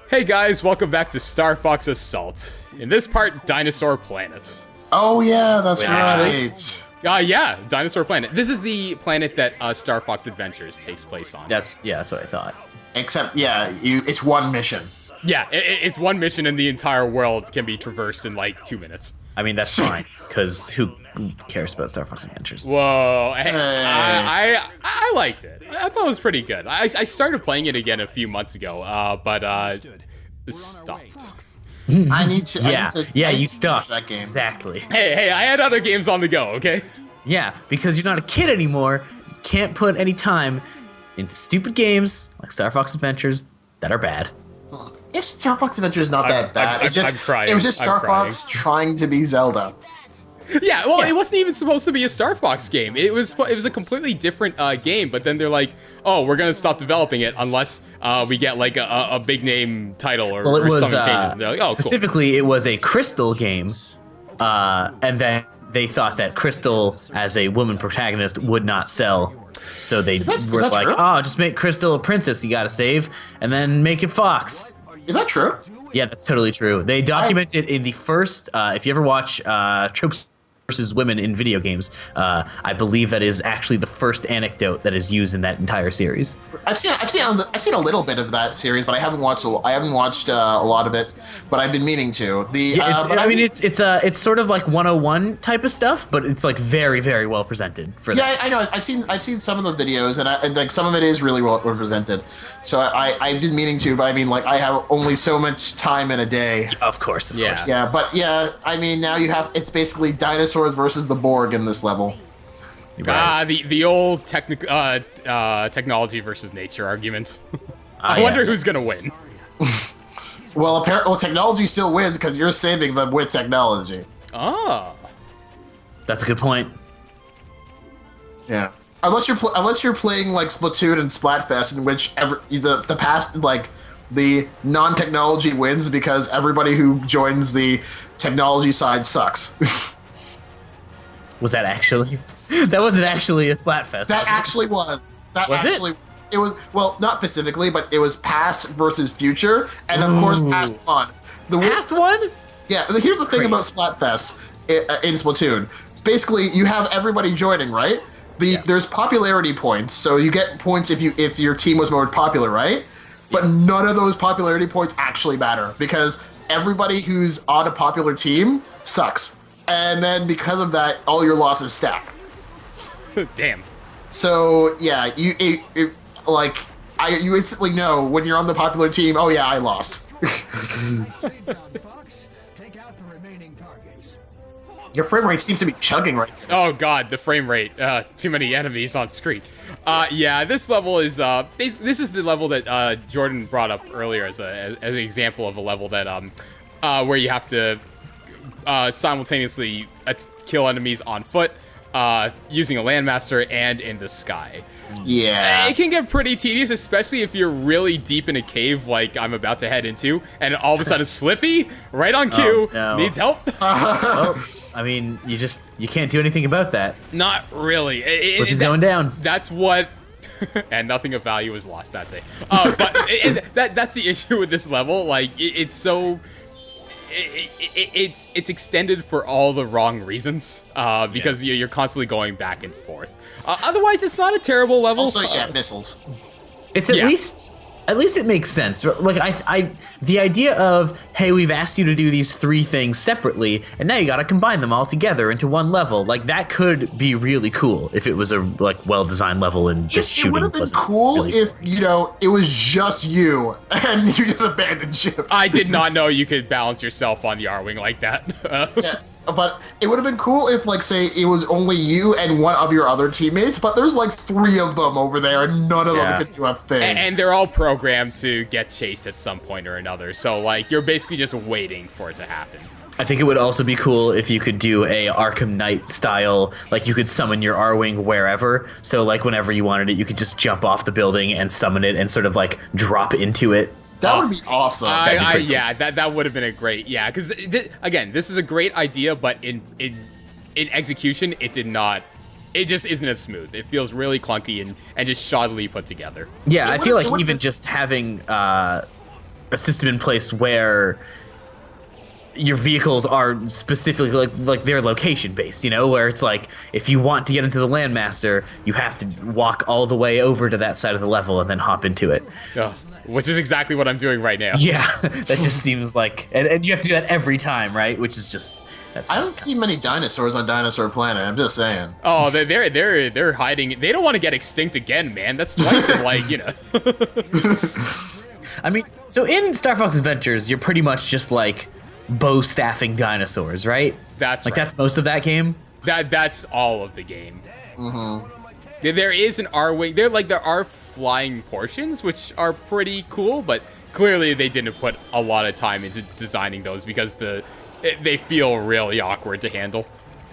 Hey guys, welcome back to Star Fox Assault. In this part, Dinosaur Planet. Oh yeah, that's right. Yeah, Dinosaur Planet. This is the planet that Star Fox Adventures takes place on. That's what I thought. Except, it's one mission. Yeah, it's one mission and the entire world can be traversed in like 2 minutes. I mean, that's fine, because who cares about Star Fox Adventures? Whoa, I liked it. I thought it was pretty good. I started playing it again a few months ago, but stopped. I need to. You stopped. That game. Exactly. Hey, I had other games on the go, okay? Yeah, because you're not a kid anymore. You can't put any time into stupid games like Star Fox Adventures that are bad. Star Fox Adventure is not that bad. I'm crying. It was just Star Fox trying to be Zelda. Yeah, well, it wasn't even supposed to be a Star Fox game. It was a completely different game, but then they're like, oh, we're going to stop developing it unless we get like a big name title or something changes. And they're like, oh, specifically, cool. It was a Crystal game, and then they thought that Crystal as a woman protagonist would not sell. So they were like, true? oh, just make Crystal a princess you gotta save, and then make it Fox. Is that true? Yeah, that's totally true. They documented in the first, if you ever watch Tropes versus Women in video games, I believe that is actually the first anecdote that is used in that entire series. I've seen a little bit of that series, but I haven't watched a lot of it. But I've been meaning to. It's sort of like 101 type of stuff, but it's like very, very well presented for that. Yeah, I know. I've seen some of the videos, and like some of it is really well represented. So I've been meaning to, but I mean, like I have only so much time in a day. Of course. Yeah, but I mean, now it's basically dinosaurs versus the Borg in this level. The old technology versus nature argument. I wonder who's gonna win. Well, technology still wins because you're saving them with technology. Oh, that's a good point. Yeah, unless you're playing like Splatoon and Splatfest, in which the non-technology wins because everybody who joins the technology side sucks. Was that actually? That wasn't actually a Splatfest. That actually was. It was, well, not specifically, but it was past versus future, and of course past one. Past one? Yeah, here's the thing about Splatfest in Splatoon. Basically, you have everybody joining, right? There's popularity points, so you get points if your team was more popular, right? But none of those popularity points actually matter, because everybody who's on a popular team sucks. And then because of that, all your losses stack. Damn. So yeah, you instantly know when you're on the popular team. Oh yeah, I lost. Your frame rate seems to be chugging right now. Oh god, the frame rate. Too many enemies on screen. Yeah, this level is this is the level that Jordan brought up earlier as an example of a level that where you have to simultaneously kill enemies on foot, using a landmaster, and in the sky. Yeah. It can get pretty tedious, especially if you're really deep in a cave like I'm about to head into, and all of a sudden Slippy, right on cue, needs help. Well, I mean, you can't do anything about that. Not really. Slippy's going down. That's what... and nothing of value was lost that day. But that's the issue with this level. Like, it's so... It's extended for all the wrong reasons, because you're constantly going back and forth. Otherwise, it's not a terrible level. Also, missiles. It's at least it makes sense. Like the idea of, hey, we've asked you to do these three things separately, and now you got to combine them all together into one level. Like that could be really cool if it was a well-designed level and the shooting. It would have been cool if it was just you and you just abandoned ship. I did not know you could balance yourself on the R-wing like that. Yeah. But it would have been cool if, like, say, it was only you and one of your other teammates, but there's, like, 3 of them over there, and none of them could do a thing. And they're all programmed to get chased at some point or another, so, like, you're basically just waiting for it to happen. I think it would also be cool if you could do a Arkham Knight style, like, you could summon your R-Wing wherever, so, like, whenever you wanted it, you could just jump off the building and summon it and sort of, like, drop into it. That would be awesome. That would have been a great, because again, this is a great idea, but in execution, it did not. It just isn't as smooth. It feels really clunky and just shoddily put together. Yeah, I feel like even just having a system in place where your vehicles are specifically like they're location based, where it's like if you want to get into the Landmaster, you have to walk all the way over to that side of the level and then hop into it. Oh, which is exactly what I'm doing right now. Yeah, that just seems like, and you have to do that every time, right? Which is just. I don't see many dinosaurs on Dinosaur Planet. I'm just saying. Oh, they're hiding. They don't want to get extinct again, man. That's twice in I mean, so in Star Fox Adventures, you're pretty much just like bow staffing dinosaurs, right? That's right. That's most of that game. That's all of the game. Mm-hmm. There is an R-wing. There are flying portions, which are pretty cool, but clearly they didn't put a lot of time into designing those because they feel really awkward to handle.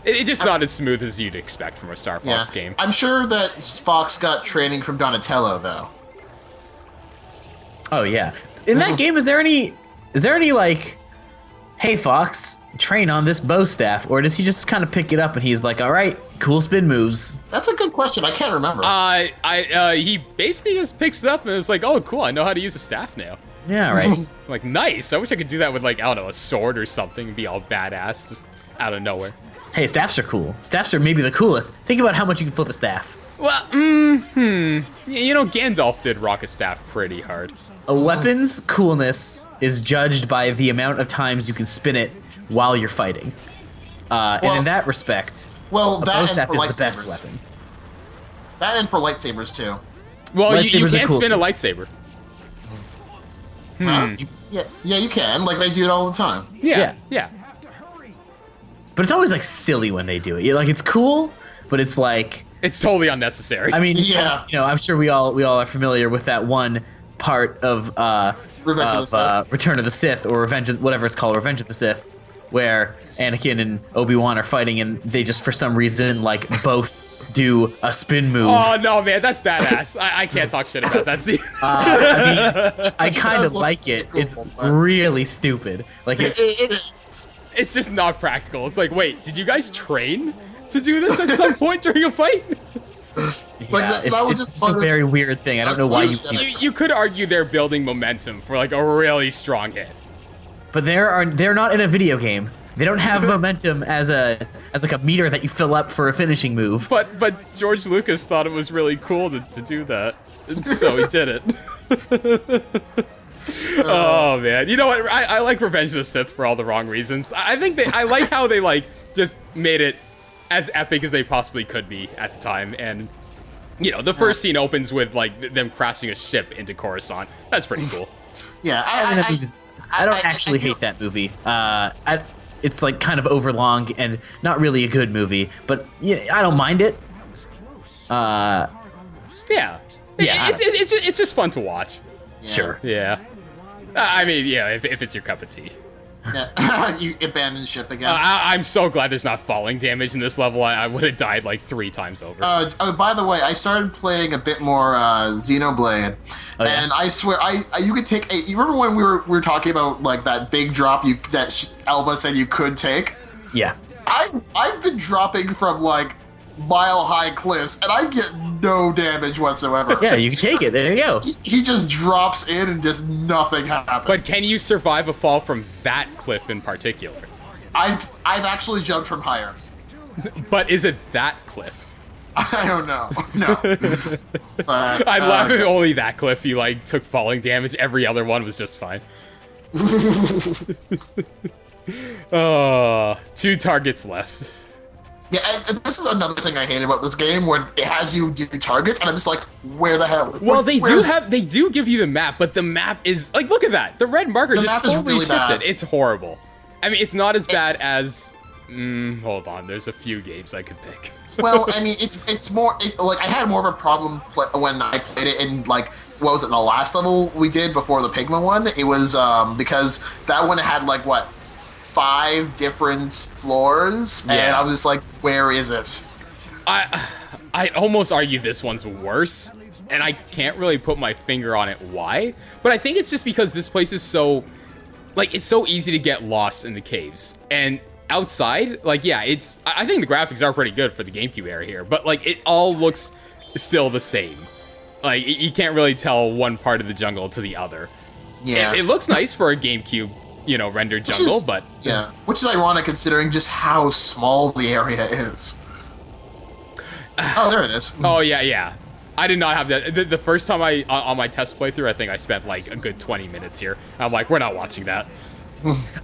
It's just not as smooth as you'd expect from a Star Fox game. I'm sure that Fox got training from Donatello, though. Oh yeah. In that game, is there any like, hey Fox, train on this bow staff, or does he just kind of pick it up and he's like, all right, cool spin moves? That's a good question. I can't remember. He basically just picks it up and it's like, oh cool, I know how to use a staff now. Yeah, right. Like, nice. I wish I could do that with, like, I don't know, a sword or something and be all badass just out of nowhere. Hey, staffs are cool. Staffs are maybe the coolest. Think about how much you can flip a staff. Well, Gandalf did rock a staff pretty hard. A weapon's coolness is judged by the amount of times you can spin it while you're fighting. And in that respect, a bow staff is the best weapon. That and for lightsabers, too. Well, you can't spin a lightsaber. Yeah, you can. Like, they do it all the time. Yeah. But it's always, like, silly when they do it. Like, it's cool, but it's like... It's totally unnecessary. I mean, I'm sure we all are familiar with that one part of Return of the Sith, or Revenge of the Sith, where Anakin and Obi-Wan are fighting, and they just, for some reason, like, both do a spin move. Oh, no, man, that's badass. I can't talk shit about that scene. I mean, I kind of like it. Cool, it's really stupid. Like, it's just not practical. It's like, wait, did you guys train to do this at some point during a fight? Yeah, it's just a very weird thing. I don't know why you could argue they're building momentum for like a really strong hit. But they're not in a video game. They don't have momentum as like a meter that you fill up for a finishing move. But George Lucas thought it was really cool to do that, and so he did it. Oh man, you know what? I like Revenge of the Sith for all the wrong reasons. I like how they like just made it as epic as they possibly could be at the time, and the first scene opens with like them crashing a ship into Coruscant. That's pretty cool. Yeah, I don't actually hate that movie. It's like kind of overlong and not really a good movie, but I don't mind it. It's just fun to watch. Yeah. Sure. Yeah. I mean, if it's your cup of tea. Yeah. You abandon ship again. I'm so glad there's not falling damage in this level. I would have died like 3 times over. By the way, I started playing a bit more Xenoblade, and I swear, you could take you remember when we were talking about like that big drop that Elba said you could take? Yeah. I've been dropping from like mile-high cliffs, and I get no damage whatsoever. Yeah, you can take it. There you go. He just drops in and just nothing happens. But can you survive a fall from that cliff in particular? I've actually jumped from higher. But is it that cliff? I don't know. No. I'd laugh if only that cliff you like took falling damage. Every other one was just fine. 2 targets left. Yeah, and this is another thing I hate about this game, when it has you do targets, and I'm just like, where the hell? Well, they do give you the map, but the map is like, look at that. The red marker just totally shifted. Bad. It's horrible. I mean, it's not as bad as. Hold on, there's a few games I could pick. Well, I mean, it's more like I had more of a problem when I played it in like. What was it, the last level we did before the Pigma one? It was because that one had like 5 different floors, and I was just like, where is it? I'd almost argue this one's worse, and I can't really put my finger on it why, but I think it's just because this place is so, like, it's so easy to get lost in the caves, and outside, like, I think the graphics are pretty good for the GameCube era here, but, like, it all looks still the same. Like, you can't really tell one part of the jungle to the other. Yeah. It looks nice for a GameCube, rendered jungle, but yeah, which is ironic considering just how small the area is. Oh, there it is. Oh yeah. I did not have that. The first time on my test playthrough, I think I spent like a good 20 minutes here. I'm like, we're not watching that.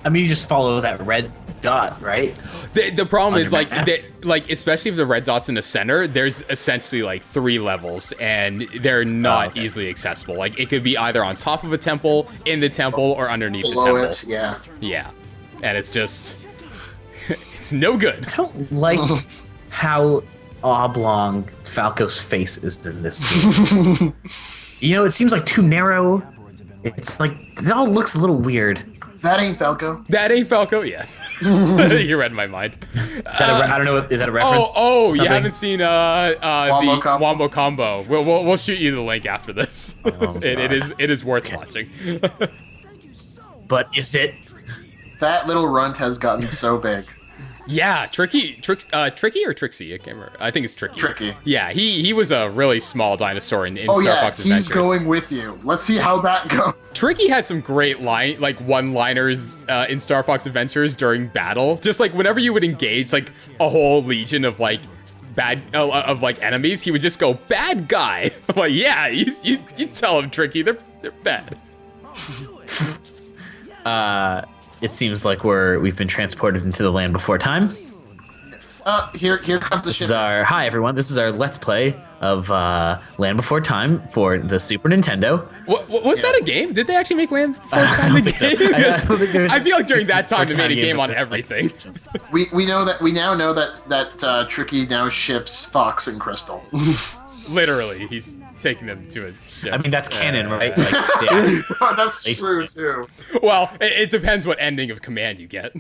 I mean, you just follow that red dot, right? The problem is like map? especially if the red dot's in the center, there's essentially like 3 levels, and they're not easily accessible. Like it could be either on top of a temple, in the temple, or underneath the Below temple. it, yeah. Yeah, and it's just it's no good. I don't like how oblong Falco's face is in this game. It seems like too narrow. It's like it all looks a little weird. That ain't Falco. That ain't Falco yet. You read my mind. Is that I don't know. Is that a reference? Oh, Something? you haven't seen Wombo the Combo? Wombo Combo. We'll shoot you the link after this. It is worth watching. But is it? That little runt has gotten so big. Yeah, Tricky or Trixie? I can't remember. I think it's Tricky. Tricky. Yeah, he was a really small dinosaur in Oh Star yeah, Fox he's Adventures. going with you. Let's see how that goes. Tricky had some great one-liners in Star Fox Adventures during battle. Just like whenever you would engage like a whole legion of like enemies, he would just go bad guy. I'm like, yeah, you tell him, Tricky, they're bad. It seems like we've been transported into the land before time. Here comes the ship. Hi everyone. This is our Let's Play of Land Before Time for the Super Nintendo. Was that a game? Did they actually make Land Before Time a game? I feel like during that time they made a game on everything. We now know that Tricky now ships Fox and Crystal. Literally, he's taking them to a ship. I mean, that's canon, right? Like, yeah. That's true too. Well, it depends what ending of Command you get.